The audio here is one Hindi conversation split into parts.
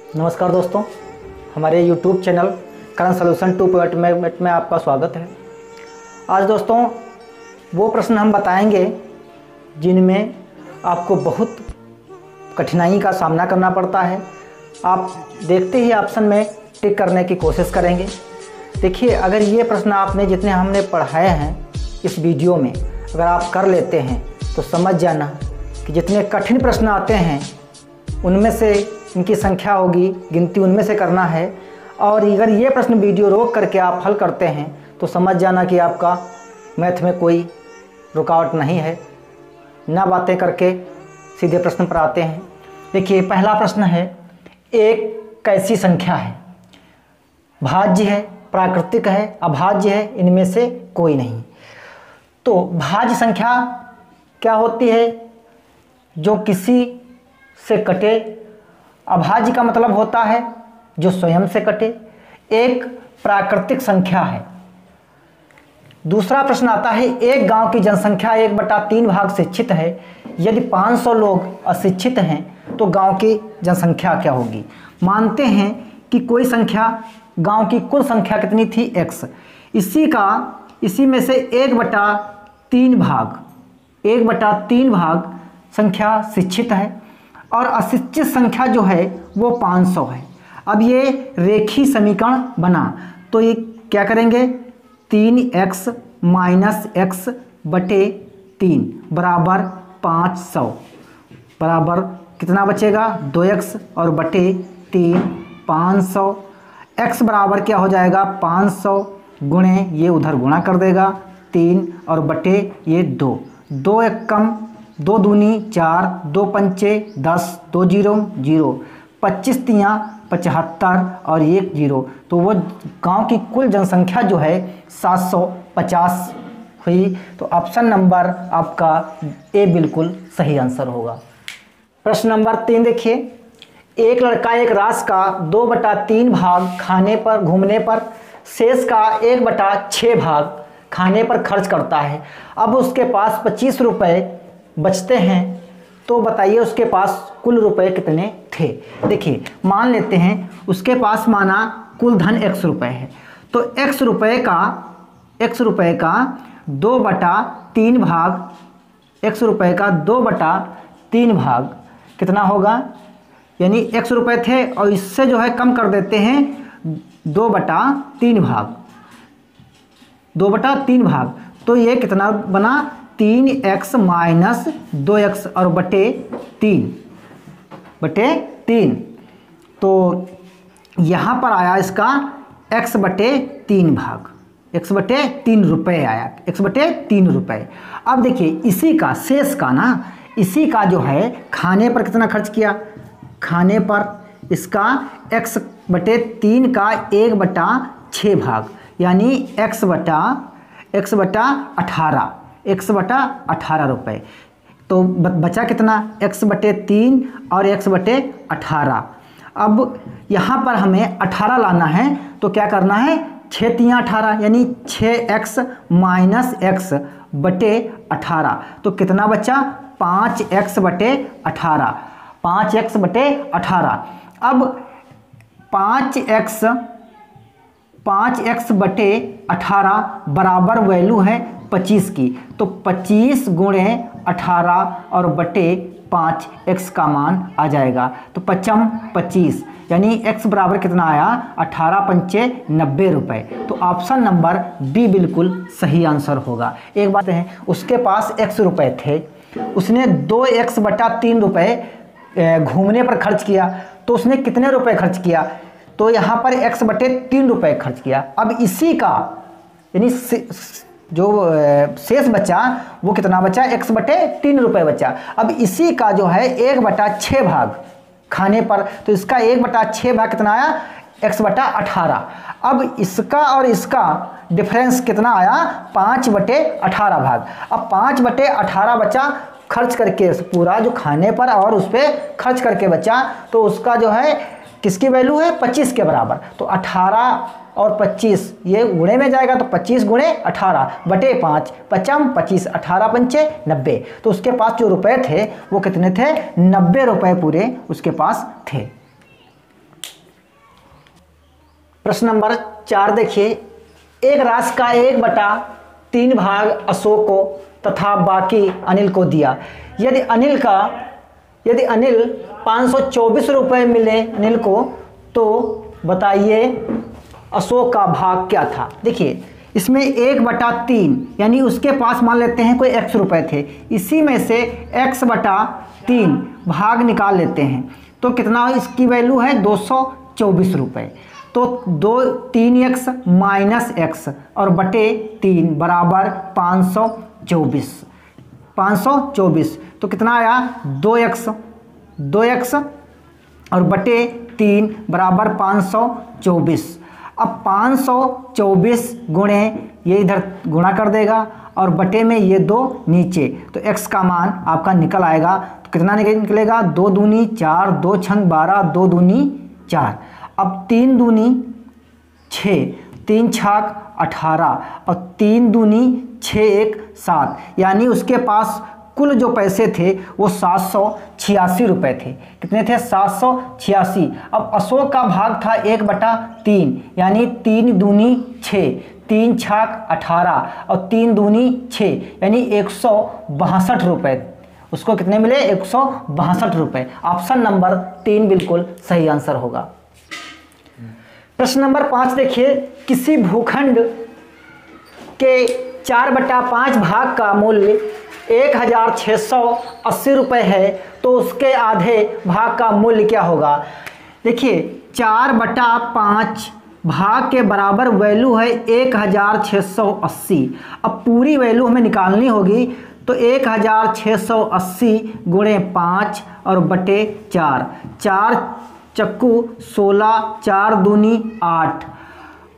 नमस्कार दोस्तों, हमारे YouTube चैनल करंट सॉल्यूशन 2.0 में आपका स्वागत है। आज दोस्तों वो प्रश्न हम बताएंगे जिनमें आपको बहुत कठिनाई का सामना करना पड़ता है। आप देखते ही ऑप्शन में टिक करने की कोशिश करेंगे। देखिए, अगर ये प्रश्न आपने जितने हमने पढ़ाए हैं इस वीडियो में अगर आप कर लेते हैं तो समझ जाना कि जितने कठिन प्रश्न आते हैं उनमें से इनकी संख्या होगी, गिनती उनमें से करना है। और अगर ये प्रश्न वीडियो रोक करके आप हल करते हैं तो समझ जाना कि आपका मैथ में कोई रुकावट नहीं है। ना बातें करके सीधे प्रश्न पर आते हैं। देखिए, पहला प्रश्न है, एक कैसी संख्या है? भाज्य है, प्राकृतिक है, अभाज्य है, इनमें से कोई नहीं। तो भाज्य संख्या क्या होती है? जो किसी से कटे। अभाज्य का मतलब होता है जो स्वयं से कटे। एक प्राकृतिक संख्या है। दूसरा प्रश्न आता है, एक गांव की जनसंख्या 1/3 भाग शिक्षित है। यदि 500 लोग अशिक्षित हैं तो गांव की जनसंख्या क्या होगी? मानते हैं कि कोई संख्या, गांव की कुल संख्या कितनी थी? x। इसी में से 1/3 भाग संख्या शिक्षित है और अशिक्षित संख्या जो है वो 500 है। अब ये रेखीय समीकरण बना तो ये क्या करेंगे? 3x - x बटे 3 बराबर 500 बराबर कितना बचेगा? 2x और बटे 3 500। x बराबर क्या हो जाएगा? 500 गुणे ये उधर गुणा कर देगा 3 और बटे ये 2। 2 एक कम, 2 दूनी 4, 2 पंचे 10, 2 जीरो 0, 25 तियाँ 75 और 1 जीरो। तो वो गांव की कुल जनसंख्या जो है 750 हुई। तो ऑप्शन नंबर आपका ए बिल्कुल सही आंसर होगा। प्रश्न नंबर 3 देखिए, एक लड़का एक राशि का 2/3 भाग खाने पर, घूमने पर, शेष का 1/6 भाग खाने पर खर्च करता है। अब उसके पास 25 रुपये बचते हैं तो बताइए उसके पास कुल रुपए कितने थे? देखिए, मान लेते हैं उसके पास माना कुल धन x रुपए है। तो x रुपए का 2/3 भाग, x रुपए का 2/3 भाग कितना होगा? यानी x रुपए थे और इससे जो है कम कर देते हैं 2/3 भाग। तो ये कितना बना? 3x - 2x और बटे 3। तो यहाँ पर आया इसका x/3 भाग, x/3 रुपये आया, x/3 रुपये। अब देखिए, इसी का शेष का ना, इसी का जो है खाने पर कितना खर्च किया? खाने पर इसका x/3 का 1/6 भाग यानी x/18 रुपये। तो बचा कितना? x/3 और x/18। अब यहाँ पर हमें 18 लाना है तो क्या करना है? 6 तियाँ 18 यानी 6x - x बटे 18। तो कितना बचा? 5x बटे 18। 5x बटे 18। अब 5x बटे 18 बराबर वैल्यू है 25 की। तो 25 गुणे 18 और बटे 5 x का मान आ जाएगा। तो 25 यानी x बराबर कितना आया? 18 पंचे 90 रुपये। तो ऑप्शन नंबर बी बिल्कुल सही आंसर होगा। एक बात है, उसके पास x रुपये थे, उसने 2x/3 रुपये घूमने पर खर्च किया। तो उसने कितने रुपए खर्च किया? तो यहाँ पर x/3 रुपये खर्च किया। अब इसी का यानी जो शेष बचा वो कितना बचा? x/3 रुपये बचा। अब इसी का जो है 1/6 भाग खाने पर, तो इसका 1/6 भाग कितना आया? x/18। अब इसका और इसका डिफरेंस कितना आया? 5/18 भाग। अब 5/18 बचा खर्च करके, पूरा जो खाने पर और उस पर खर्च करके बचा, तो उसका जो है किसकी वैल्यू है? 25 के बराबर। तो 18 और 25 ये गुणे में जाएगा तो 25 गुणे 18 बटे 5, 25, 18 पंचे 90। तो उसके पास जो रुपए थे वो कितने थे? 90 रुपए पूरे उसके पास थे। प्रश्न नंबर 4 देखिए, एक राशि का 1/3 भाग अशोक को तथा बाकी अनिल को दिया। यदि अनिल 524 रुपये मिले अनिल को, तो बताइए अशोक का भाग क्या था। देखिए इसमें 1/3 यानी उसके पास मान लेते हैं कोई x रुपए थे, इसी में से x/3 भाग निकाल लेते हैं तो कितना इसकी वैल्यू है 224 रुपये। तो 3x माइनस x और बटे 3 बराबर 524। तो कितना आया 2x और बटे 3 बराबर 524। अब 524 गुणे ये इधर गुणा कर देगा और बटे में ये 2 नीचे, तो x का मान आपका निकल आएगा। तो कितना निकलेगा 2 दूनी 4, 2 छंग 12, 2 दूनी 4। अब 3 दूनी 6, 3 छाक 18 और 3 दूनी 6 1 7, यानी उसके पास कुल जो पैसे थे वो 786 रुपये थे। कितने थे 786। अब अशोक का भाग था 1/3 यानी 3 दूनी 6, 3 छाक 18 और 3 दूनी 6 यानी 162 रुपये। उसको कितने मिले 162 रुपये। ऑप्शन नंबर 3 बिल्कुल सही आंसर होगा। प्रश्न नंबर 5 देखिए, किसी भूखंड के 4/5 भाग का मूल्य 1680 रुपये है, तो उसके आधे भाग का मूल्य क्या होगा। देखिए 4/5 भाग के बराबर वैल्यू है 1680। अब पूरी वैल्यू हमें निकालनी होगी, तो 1680 गुणे 5 और बटे 4, 4 चक्कू 16, 4 दूनी 8,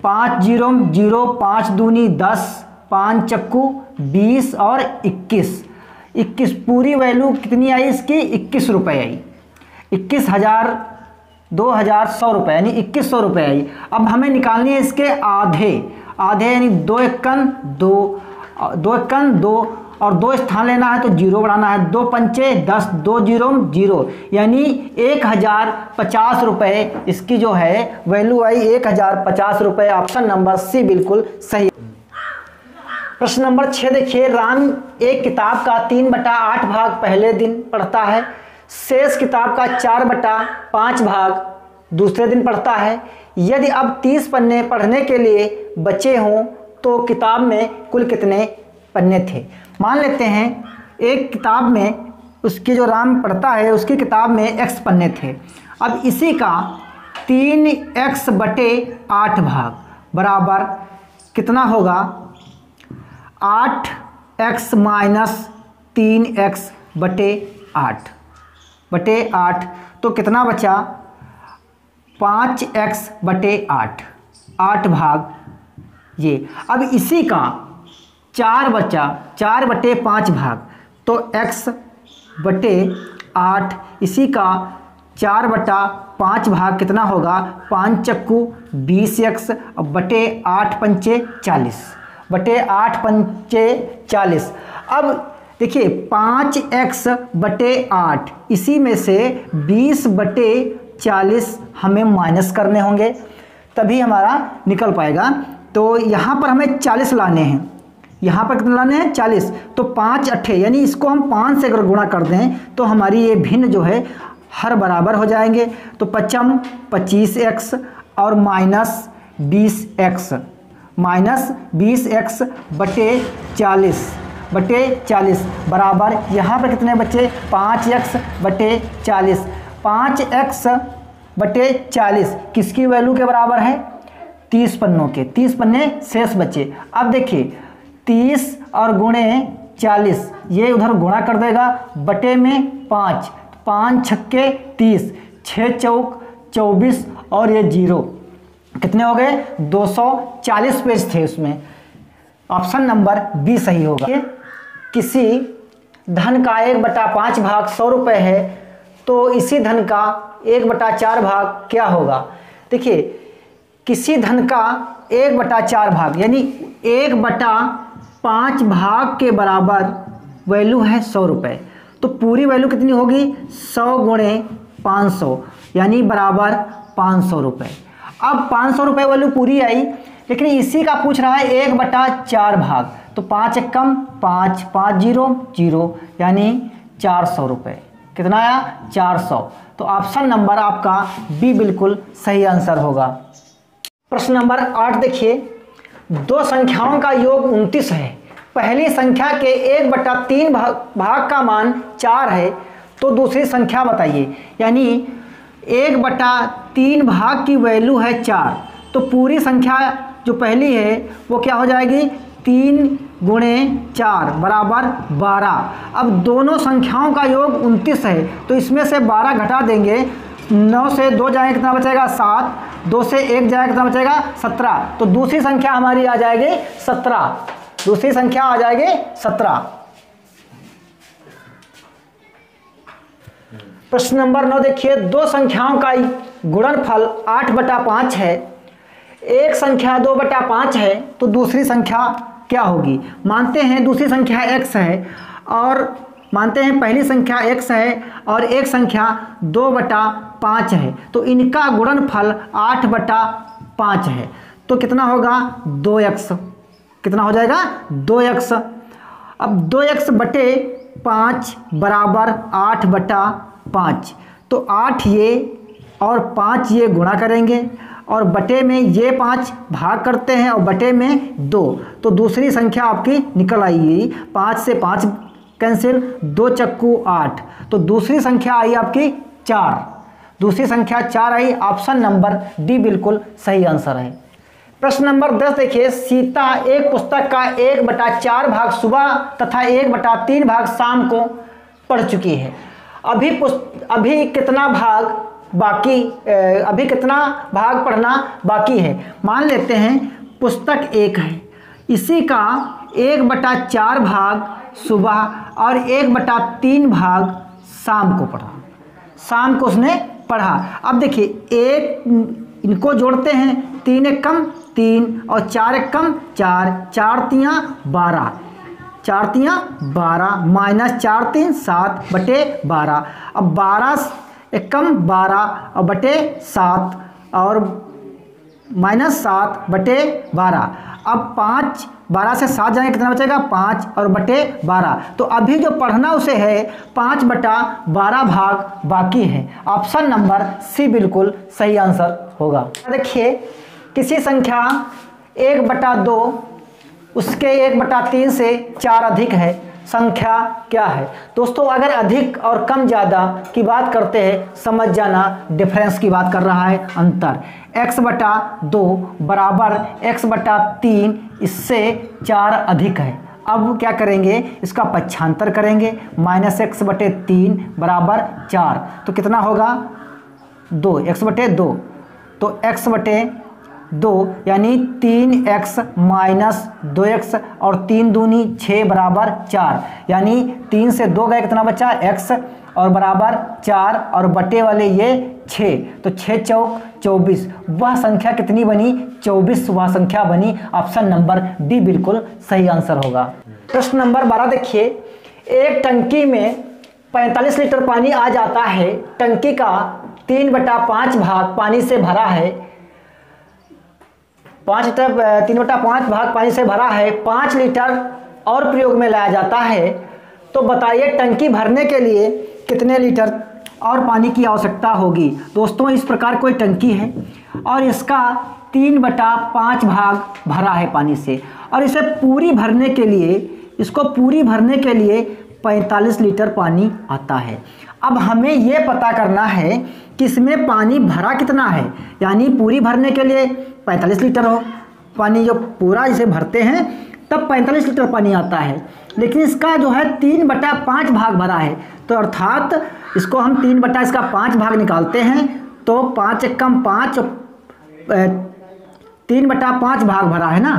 5 0 0, 5 दूनी 10, 5 चक्कू 20 और 21। पूरी वैल्यू कितनी आई इसकी 21 रुपये आई। 21,100 रुपये यानी 2100 रुपये आई। अब हमें निकालनी है इसके आधे यानी 2 एकन 2 और 2 स्थान लेना है तो 0 बढ़ाना है। 2 पंचे 10, 2 0 0 यानी 1050 रुपये इसकी जो है वैल्यू आई 1050 रुपये। ऑप्शन नंबर सी बिल्कुल सही। प्रश्न नंबर 6 देखिए, राम एक किताब का 3/8 भाग पहले दिन पढ़ता है, शेष किताब का 4/5 भाग दूसरे दिन पढ़ता है। यदि अब 30 पन्ने पढ़ने के लिए बचे हों तो किताब में कुल कितने पन्ने थे। मान लेते हैं एक किताब में उसकी जो राम पढ़ता है उसकी किताब में x पन्ने थे। अब इसी का 3x/8 भाग बराबर कितना होगा 8x माइनस 3x/8 तो कितना बचा 5x/8 8 भाग ये। अब इसी का 4 बचा 4/5 भाग, तो x/8 इसी का 4/5 भाग कितना होगा 5 चक्कू 20x बटे 8 पंचे 40 बटे 8 पंचे 40। अब देखिए 5x/8 इसी में से 20/40 हमें माइनस करने होंगे तभी हमारा निकल पाएगा। तो यहाँ पर हमें 40 लाने हैं, यहाँ पर कितने लाने हैं 40। तो 5 8 यानी इसको हम 5 से अगर गुणा कर दें तो हमारी ये भिन्न जो है हर बराबर हो जाएंगे। तो 5 25x और माइनस 20x बटे 40 बराबर यहाँ पर कितने बचे 5x/40। 5x/40 किसकी वैल्यू के बराबर है 30 पन्नों के। 30 पन्ने शेष बचे। अब देखिए 30 और गुणे 40 ये उधर गुणा कर देगा बटे में 5 5 छक्के 30 6 चौक 24 और ये 0 कितने हो गए 240 पेज थे उसमें। ऑप्शन नंबर बी सही होगा। किसी धन का 1/5 भाग 100 रुपये है तो इसी धन का 1/4 भाग क्या होगा। देखिए किसी धन का 1/4 भाग यानी 1/5 भाग के बराबर वैल्यू है 100 रुपये। तो पूरी वैल्यू कितनी होगी 100 गुणे 500 यानी बराबर 500 रुपये। अब 500 रुपये वैल्यू पूरी आई, लेकिन इसी का पूछ रहा है 1/4 भाग, तो 5 एक कम 5, 5 0 0 यानी 400 रुपये। कितना आया? 400। तो ऑप्शन नंबर आपका बी बिल्कुल सही आंसर होगा। प्रश्न नंबर 8 देखिए, दो संख्याओं का योग 29 है। पहली संख्या के 1/3 भाग का मान 4 है, तो दूसरी संख्या बताइए। यानी 1/3 भाग की वैल्यू है 4, तो पूरी संख्या जो पहली है वो क्या हो जाएगी? 3 × 4 बराबर 12। अब दोनों संख्याओं का योग 29 है, तो इसमें से 12 घटा देंगे, 9 से 2 जाएंगे कितना बचेगा? 7, 2 से 1 जाएगा कितना बचेगा? 17। तो दूसरी संख्या हमारी आ जाएगी 17। दूसरी संख्या आ जाएगी 17। प्रश्न नंबर 9 देखिए, दो संख्याओं का गुणनफल 8/5 है। एक संख्या 2/5 है, तो दूसरी संख्या क्या होगी? मानते हैं दूसरी संख्या x है, और मानते हैं पहली संख्या x है और एक संख्या 2/5 है, तो इनका गुणनफल 8/5 है, तो कितना होगा? 2x। कितना हो जाएगा? 2x। अब 2x/5 बराबर 8/5, तो 8 ये और 5 ये गुणा करेंगे, और बटे में ये 5 भाग करते हैं और बटे में 2, तो दूसरी संख्या आपकी निकल आएगी। 5 से 5 कैंसिल, 2 चक्कू 8, तो दूसरी संख्या आई आपकी 4। दूसरी संख्या 4 आई। ऑप्शन नंबर डी बिल्कुल सही आंसर है। प्रश्न नंबर 10 देखिए, सीता एक पुस्तक का 1/4 भाग सुबह तथा 1/3 भाग शाम को पढ़ चुकी है। अभी कितना भाग पढ़ना बाकी है? मान लेते हैं पुस्तक 1 है, इसी का 1/4 भाग सुबह और 1/3 भाग शाम को पढ़ा। शाम को उसने पढ़ा। अब देखिए, एक इनको जोड़ते हैं, 3 एक कम 3 और 4 एक कम 4, 4 तियाँ 12, 4 तियाँ 12 माइनस 4 3 7/12। अब 12 एक कम 12 और बटे 7 और माइनस 7/12। अब 12 से 7 जाएंगे कितना बचेगा? 5 और बटे 12। तो अभी जो पढ़ना उसे है 5/12 भाग बाकी है। ऑप्शन नंबर सी बिल्कुल सही आंसर होगा। देखिए, किसी संख्या 1/2 उसके 1/3 से 4 अधिक है, संख्या क्या है? दोस्तों, अगर अधिक और कम ज़्यादा की बात करते हैं, समझ जाना डिफरेंस की बात कर रहा है, अंतर। x/2 बराबर x/3 इससे 4 अधिक है। अब क्या करेंगे? इसका पक्षांतर करेंगे, -x/3 बराबर 4, तो कितना होगा? 2, x/2, तो x/2 यानी 3x माइनस 2x और 3 दूनी 6 बराबर 4, यानी 3 से 2 गए कितना बचा? x और बराबर 4 और बटे वाले ये 6, तो 6 चौक 24। वह संख्या कितनी बनी? 24 वह संख्या बनी। ऑप्शन नंबर डी बिल्कुल सही आंसर होगा। प्रश्न नंबर 12 देखिए, एक टंकी में 45 लीटर पानी आ जाता है। टंकी का 3/5 भाग पानी से भरा है। 3/5 भाग पानी से भरा है। 5 लीटर और प्रयोग में लाया जाता है, तो बताइए टंकी भरने के लिए कितने लीटर और पानी की आवश्यकता होगी? दोस्तों, इस प्रकार कोई टंकी है और इसका 3/5 भाग भरा है पानी से, और इसे पूरी भरने के लिए 45 लीटर पानी आता है। अब हमें यह पता करना है कि इसमें पानी भरा कितना है, यानी पूरी भरने के लिए 45 लीटर हो पानी, जो पूरा इसे भरते हैं तब 45 लीटर पानी आता है, लेकिन इसका जो है 3/5 भाग भरा है, तो अर्थात इसको हम 3/5 भाग निकालते हैं, तो 5 एक कम 5, 3/5 भाग भरा है ना,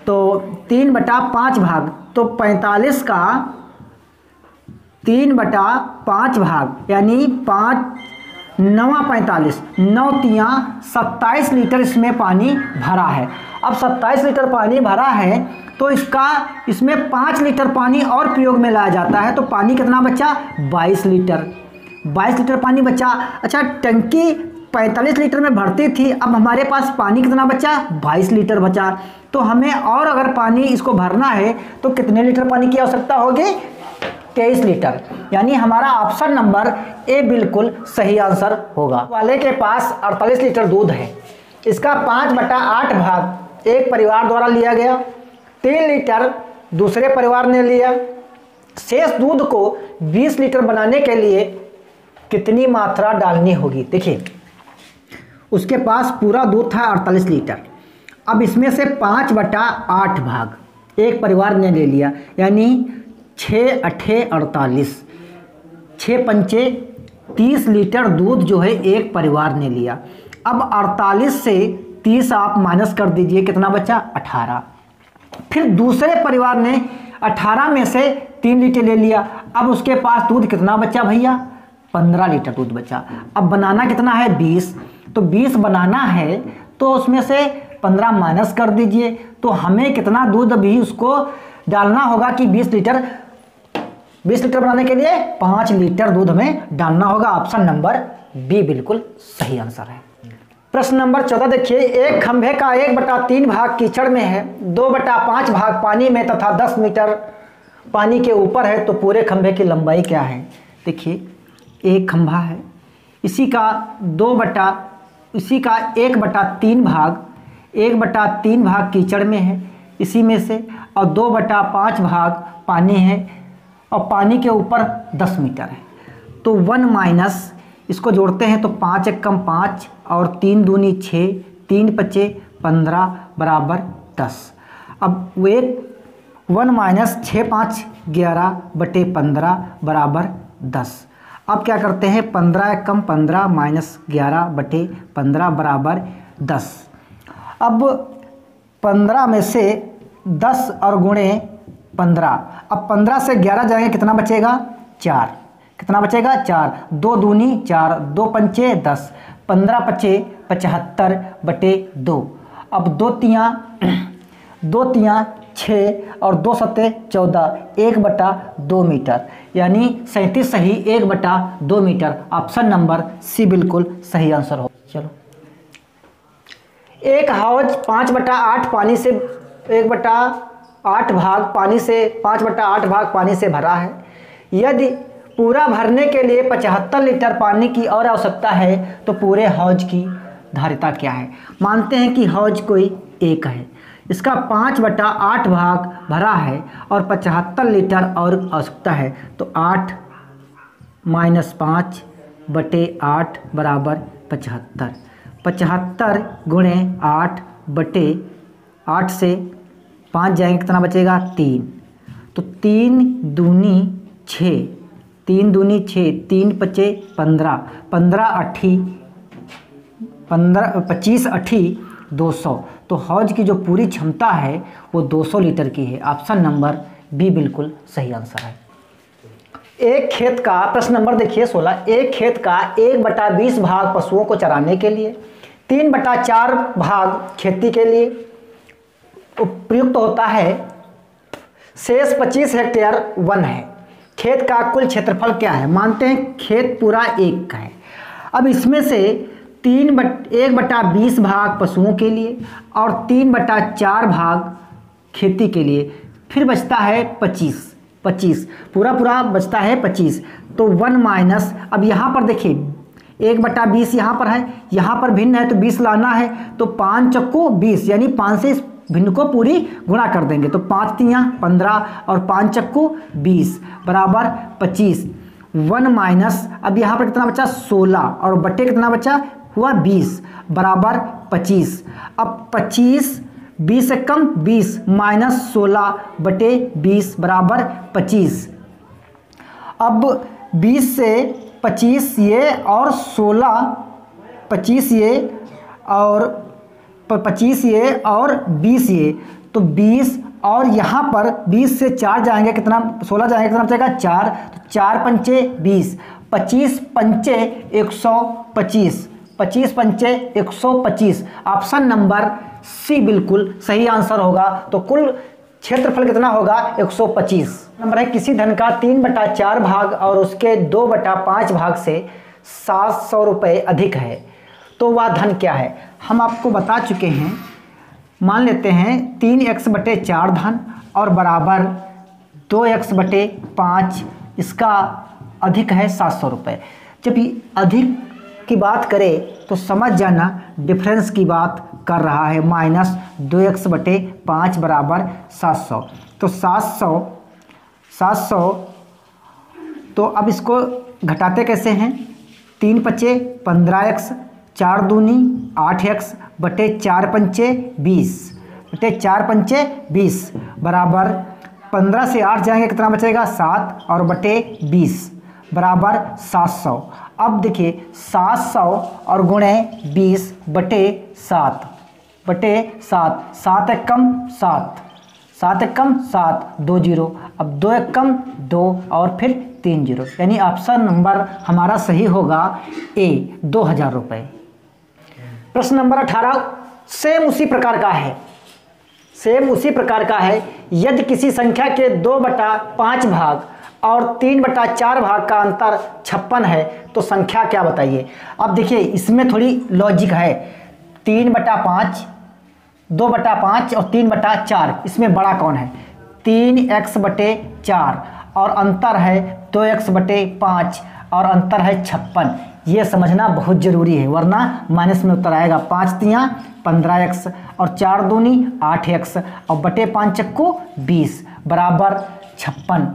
तो 3/5 भाग, तो 45 का 3/5 भाग यानी 5 9 45, 9 तियाँ 27 लीटर इसमें पानी भरा है। अब 27 लीटर पानी भरा है, तो इसमें 5 लीटर पानी और प्रयोग में लाया जाता है, तो पानी कितना बचा? 22 लीटर। 22 लीटर पानी बचा। अच्छा, टंकी 45 लीटर में भरती थी, अब हमारे पास पानी कितना बचा, 22 लीटर बचा। तो हमें और अगर पानी इसको भरना है तो कितने लीटर पानी की आवश्यकता होगी, 23 लीटर। यानी हमारा ऑप्शन नंबर ए बिल्कुल सही आंसर होगा। वाले के पास 48 लीटर दूध है, इसका 5/8 भाग एक परिवार द्वारा लिया गया, 3 लीटर दूसरे परिवार ने लिया। शेष दूध को 20 लीटर बनाने के लिए कितनी मात्रा डालनी होगी। देखिए उसके पास पूरा दूध था 48 लीटर, अब इसमें से 5/8 भाग एक परिवार ने ले लिया, यानी 6 8 48, 6 पंचे 30 लीटर दूध जो है एक परिवार ने लिया। अब 48 से 30 आप माइनस कर दीजिए, कितना बचा, 18। फिर दूसरे परिवार ने 18 में से 3 लीटर ले लिया, अब उसके पास दूध कितना बचा भैया, 15 लीटर दूध बचा। अब बनाना कितना है, 20, तो 20 बनाना है तो उसमें से 15 माइनस कर दीजिए, तो हमें कितना दूध भी उसको डालना होगा कि 20 लीटर बनाने के लिए 5 लीटर दूध में डालना होगा। ऑप्शन नंबर बी बिल्कुल सही आंसर है। प्रश्न नंबर 14 देखिए, एक खंभे का 1/3 भाग कीचड़ में है, 2/5 भाग पानी में तथा 10 मीटर पानी के ऊपर है, तो पूरे खंभे की लंबाई क्या है। देखिए एक खंभा है, इसी का 1/3 भाग कीचड़ में है इसी में से, और 2/5 भाग पानी है और पानी के ऊपर 10 मीटर है। तो 1 माइनस इसको जोड़ते हैं तो 5 × 5 और 3 दूनी 6, 3 पचे 15 बराबर 10। अब वो 1 माइनस 6 5 11/15 बराबर 10। अब क्या करते हैं, 15 × 15 माइनस 11/15 बराबर 10। अब 15 में से 10 और गुणे 15, अब 15 से 11 जाएंगे, कितना बचेगा, 4। कितना बचेगा, 4। 2 दूनी 4, 2 पंचे 10, 15 पचे 75/2। अब 2 तियाँ 6 और 2 सत्ते 14, 1/2 मीटर, यानी 37 सही, 1/2 मीटर। ऑप्शन नंबर सी बिल्कुल सही आंसर हो। चलो, एक हौज 5/8 पानी से 1/8 भाग पानी से 5/8 भाग पानी से भरा है। यदि पूरा भरने के लिए 75 लीटर पानी की और आवश्यकता है तो पूरे हौज की धारिता क्या है। मानते हैं कि हौज कोई एक है, इसका 5/8 भाग भरा है और 75 लीटर और आवश्यकता है, तो 8 - 5/8 बराबर 75। 75 गुणे 8/8 से 5 जाएंगे, कितना बचेगा, 3। तो 3 दूनी 6, 3 दूनी 6, 3 पचे 15, 25 8 200। तो हौज की जो पूरी क्षमता है वो 200 लीटर की है। ऑप्शन नंबर बी बिल्कुल सही आंसर है। एक खेत का प्रश्न नंबर देखिए 16, एक खेत का 1/20 भाग पशुओं को चराने के लिए, 3/4 भाग खेती के लिए उपयुक्त होता है, शेष 25 हेक्टेयर वन है। खेत का कुल क्षेत्रफल क्या है। मानते हैं खेत पूरा एक का है, अब इसमें से 1/20 भाग पशुओं के लिए और 3/4 भाग खेती के लिए, फिर बचता है 25 पूरा बचता है 25। तो 1 माइनस, अब यहाँ पर देखिए 1/20 यहाँ पर है, यहाँ पर भिन्न है तो 20 लाना है, तो 5 चक्कू 20, यानी 5 से इस भिन्न को पूरी गुणा कर देंगे, तो 5 तियाँ 15 और 5 चक्कू 20 बराबर 25। 1 माइनस, अब यहाँ पर कितना बचा, 16 और बटे कितना बचा हुआ 20 बराबर 25। अब 25 20 से कम 20 माइनस 16/20 बराबर 25। अब 20 से 25 ये और 16, 25 ये और 25 ये और 20 ये, तो 20 और यहाँ पर 20 से 4 जाएंगे, कितना 16 जाएंगे, कितना बचेगा 4, तो 4 पंचे 20, 25 पंचे 125, 25 पंचे 125। ऑप्शन नंबर सी बिल्कुल सही आंसर होगा। तो कुल क्षेत्रफल कितना होगा, 125। नंबर है, किसी धन का 3/4 भाग और उसके 2/5 भाग से 700 रुपये अधिक है, तो वह धन क्या है? हम आपको बता चुके हैं। मान लेते हैं 3x/4 धन और बराबर 2x/5, इसका अधिक है 700 रुपये। जब ये अधिक की बात करें तो समझ जाना डिफरेंस की बात कर रहा है। -2x/5 बराबर 700, तो 700 तो अब इसको घटाते कैसे हैं? 3 पचे 15x, 4 दूनी 8x बटे 4 पंचे 20 बटे 4 पंचे 20 बराबर 15 से 8 जाएंगे कितना बचेगा? 7 और बटे 20 बराबर 700। अब देखिए 700 और गुणे 20 बटे 7 7 एक कम 7 एक कम 7, 2 जीरो, अब 2 एक कम 2 और फिर 3 जीरो, यानी ऑप्शन नंबर हमारा सही होगा ए, 2000 रुपये। प्रश्न नंबर 18 सेम उसी प्रकार का है। यदि किसी संख्या के 2/5 भाग और 3/4 भाग का अंतर 56 है तो संख्या क्या बताइए? अब देखिए इसमें थोड़ी लॉजिक है। 3/5, 2/5 और 3/4, इसमें बड़ा कौन है? 3x/4 और अंतर है 2x/5 और अंतर है 56। ये समझना बहुत ज़रूरी है, वरना माइनस में उत्तर आएगा। 5 तियाँ 15x और 4 दूनी 8x और बटे 5 चक्कू 20 बराबर 56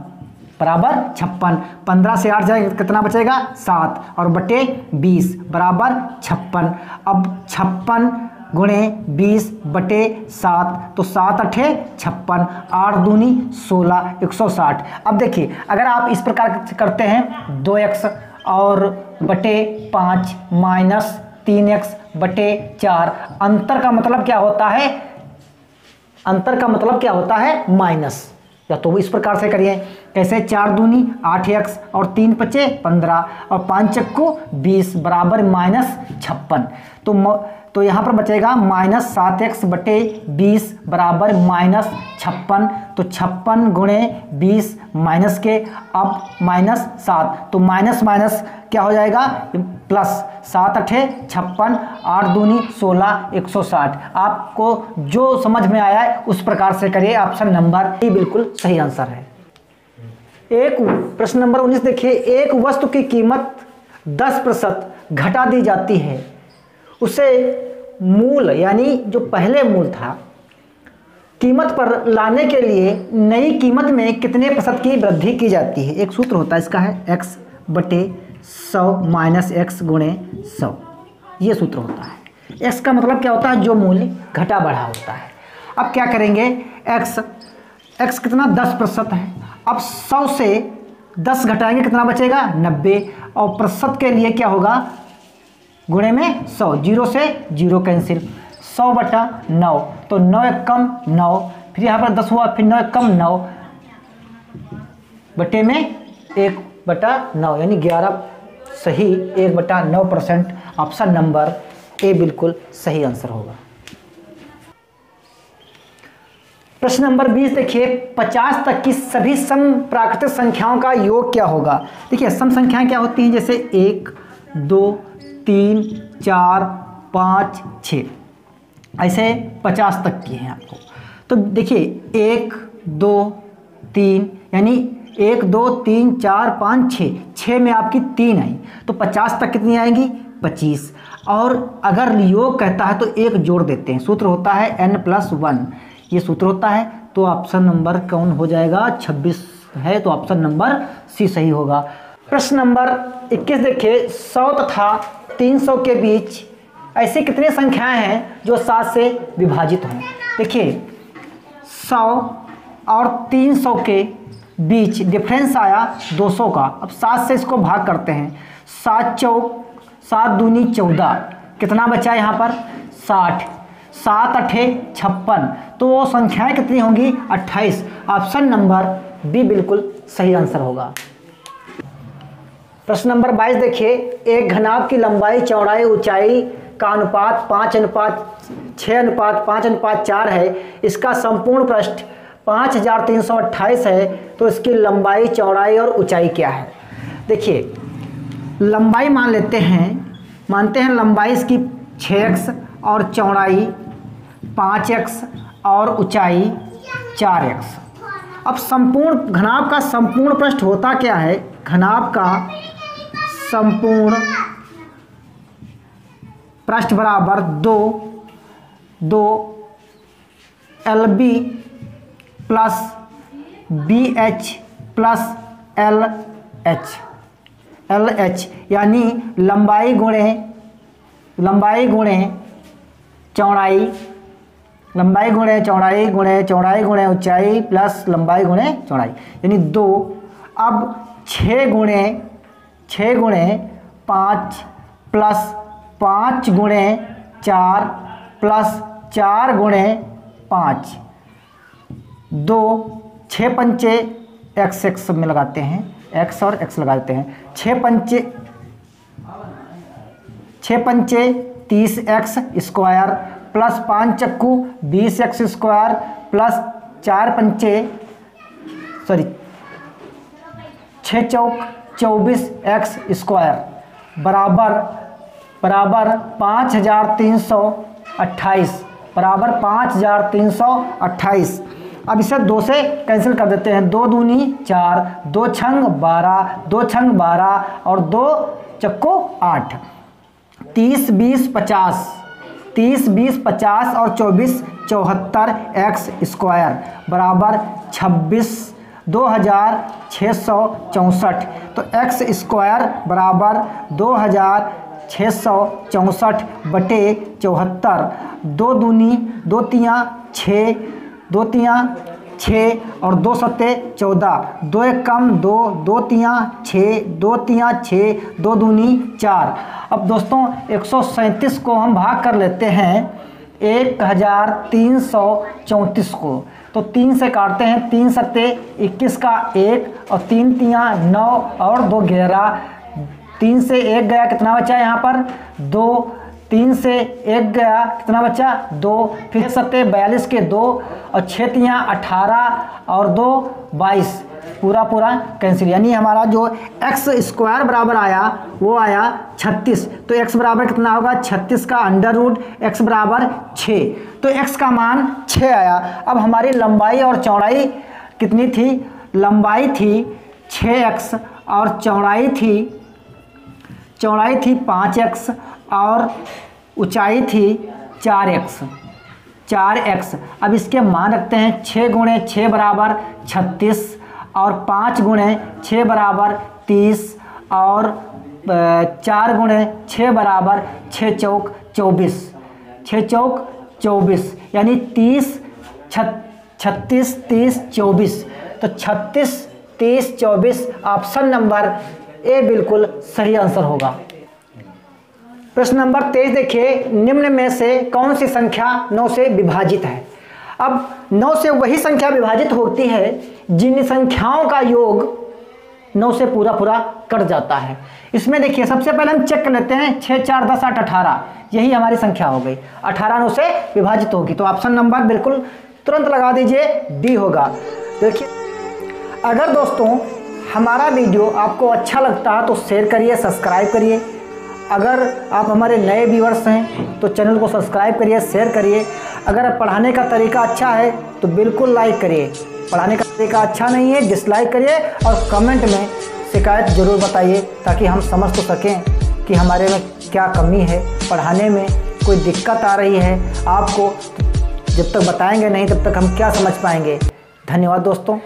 15 से 8 जाएगा कितना बचेगा? 7 और बटे 20 बराबर 56। अब 56 गुणे 20 बटे 7, तो 7 अठे 56, 8 दूनी 16, 160। अब देखिए अगर आप इस प्रकार करते हैं 2x और बटे 5 माइनस 3x बटे 4, अंतर का मतलब क्या होता है? माइनस। या तो इस प्रकार से करिए, कैसे? 4 दूनी 8x और 3 पचे 15 और 5 चक्कू 20 बराबर -56। तो यहाँ पर बचेगा -7x बटे 20 बराबर -56। तो 56 गुणे 20 माइनस के अब -7, तो माइनस क्या हो जाएगा? प्लस 7 अठे 56, 8 दूनी 16, 160। आपको जो समझ में आया है उस प्रकार से करिए। ऑप्शन नंबर ए बिल्कुल सही आंसर है। प्रश्न नंबर 19 देखिए, एक वस्तु की कीमत 10% घटा दी जाती है, उसे मूल यानी जो पहले मूल था कीमत पर लाने के लिए नई कीमत में कितने प्रतिशत की वृद्धि की जाती है? एक सूत्र होता है इसका है x/100 माइनस x गुणे 100, ये सूत्र होता है। x का मतलब क्या होता है? जो मूल्य घटा बढ़ा होता है। अब क्या करेंगे? x कितना 10% है। अब 100 से 10 घटाएंगे कितना बचेगा? 90, और प्रतिशत के लिए क्या होगा? गुणे में 100, 0 से 0 कैंसिल, 100/9, तो 9 एक कम 9, फिर यहाँ पर 10 हुआ, फिर 9 एक कम 9 बटे में 1/9, यानी 11 सही 1/9%। ऑप्शन नंबर ए बिल्कुल सही आंसर होगा। प्रश्न नंबर 20 देखिए, 50 तक की सभी सम प्राकृतिक संख्याओं का योग क्या होगा? देखिए सम संख्याएं क्या होती हैं? जैसे 1, 2, 3, 4, 5, 6, ऐसे 50 तक की हैं आपको। तो देखिए 1, 2, 3, यानी 1, 2, 3, 4, 5, 6 में आपकी 3 आई, तो 50 तक कितनी आएंगी? 25। और अगर योग कहता है तो 1 जोड़ देते हैं, सूत्र होता है n+1, ये सूत्र होता है। तो ऑप्शन नंबर कौन हो जाएगा? 26 है, तो ऑप्शन नंबर सी सही होगा। प्रश्न नंबर 21 देखिए, 100 तथा 300 के बीच ऐसी कितनी संख्याएं हैं जो 7 से विभाजित हों? देखिए 100 और 300 के बीच डिफरेंस आया 200 का। अब 7 से इसको भाग करते हैं, 7 चौक 7 दूनी 14, कितना बचा यहाँ पर? 60, 7 अठे 56, तो वो संख्याएं कितनी होंगी? 28। ऑप्शन नंबर बी बिल्कुल सही आंसर होगा। प्रश्न नंबर 22 देखिए, एक घनाभ की लंबाई, चौड़ाई, ऊंचाई का अनुपात 5:6:5:4 है। इसका संपूर्ण पृष्ठ 5328 है, तो इसकी लंबाई, चौड़ाई और ऊंचाई क्या है? देखिए लंबाई मान लेते हैं मानते हैं लंबाई इसकी 6x और चौड़ाई 5x और ऊंचाई 4x। अब संपूर्ण घनाभ का संपूर्ण पृष्ठ होता क्या है? घनाभ का संपूर्ण पृष्ठ बराबर 2 LB plus BH plus LH यानी लंबाई गुणे चौड़ाई, लंबाई गुणे चौड़ाई गुणे चौड़ाई गुणे ऊंचाई प्लस लंबाई गुणे चौड़ाई यानी 2। अब 6 गुणे 5 प्लस 5 गुणे 4 प्लस 4 गुणे 5, 2 6 पंचे x में लगाते हैं, x और x लगाते हैं। 6 पंचे 30x स्क्वायर प्लस 5 चक्कू 20x स्क्वायर प्लस 6 चौक 24x स्क्वायर बराबर 5328। अब इसे 2 से कैंसिल कर देते हैं। 2 दूनी 4, 2 छंग 12, 2 छंग 12 और 2 चक्को 8। 30 20 50, 30 20 50 और 24 74x स्क्वायर बराबर 26,2664। तो x स्क्वायर बराबर 2664 बटे 74। 2 दूनी 2 तियाँ 6, 2 तियाँ 6 और 2 सत्ते 14, 2 एक कम 2, 2 तियाँ 6, 2 तियाँ 6, 2 दूनी 4। अब दोस्तों 137 को हम भाग कर लेते हैं 1334 को, तो 3 से काटते हैं। 3 सत्ते 21 का 1 और 3 तियाँ 9 और 2 11। 3 से 1 गया, कितना बचा यहाँ पर 2। 3 से 1 गया, कितना बचा 2। फिर 7 42 के 2 और 6 तियाँ 18 और 2 22, पूरा कैंसिल। यानी हमारा जो x स्क्वायर बराबर आया वो आया 36। तो x बराबर कितना होगा 36 का अंडर रूट x बराबर 6। तो x का मान 6 आया। अब हमारी लंबाई और चौड़ाई कितनी थी? लंबाई थी 6x और चौड़ाई थी 5x और ऊंचाई थी 4x। अब इसके मान रखते हैं। 6 गुणे 6 बराबर 36 और 5 गुणे 6 बराबर 30 और 4 गुणे 6 बराबर 6 चौक 24। 6 चौक 24 यानी 36 30 24। तो 36 30 24 ऑप्शन नंबर ए बिल्कुल सही आंसर होगा। प्रश्न नंबर 23 देखिए, निम्न में से कौन सी संख्या 9 से विभाजित है? अब 9 से वही संख्या विभाजित होती है जिन संख्याओं का योग 9 से पूरा कट जाता है। इसमें देखिए सबसे पहले हम चेक कर लेते हैं 6 4 10 8 18, यही हमारी संख्या हो गई। 18 9 से विभाजित होगी, तो ऑप्शन नंबर बिल्कुल तुरंत लगा दीजिए, डी होगा। देखिए अगर दोस्तों हमारा वीडियो आपको अच्छा लगता है तो शेयर करिए, सब्सक्राइब करिए। अगर आप हमारे नए व्यूअर्स हैं तो चैनल को सब्सक्राइब करिए, शेयर करिए। अगर पढ़ाने का तरीका अच्छा है तो बिल्कुल लाइक करिए, पढ़ाने का तरीका अच्छा नहीं है डिसलाइक करिए और कमेंट में शिकायत ज़रूर बताइए ताकि हम समझ तो सकें कि हमारे में क्या कमी है, पढ़ाने में कोई दिक्कत आ रही है आपको। जब तक बताएंगे नहीं तब तक हम क्या समझ पाएंगे। धन्यवाद दोस्तों।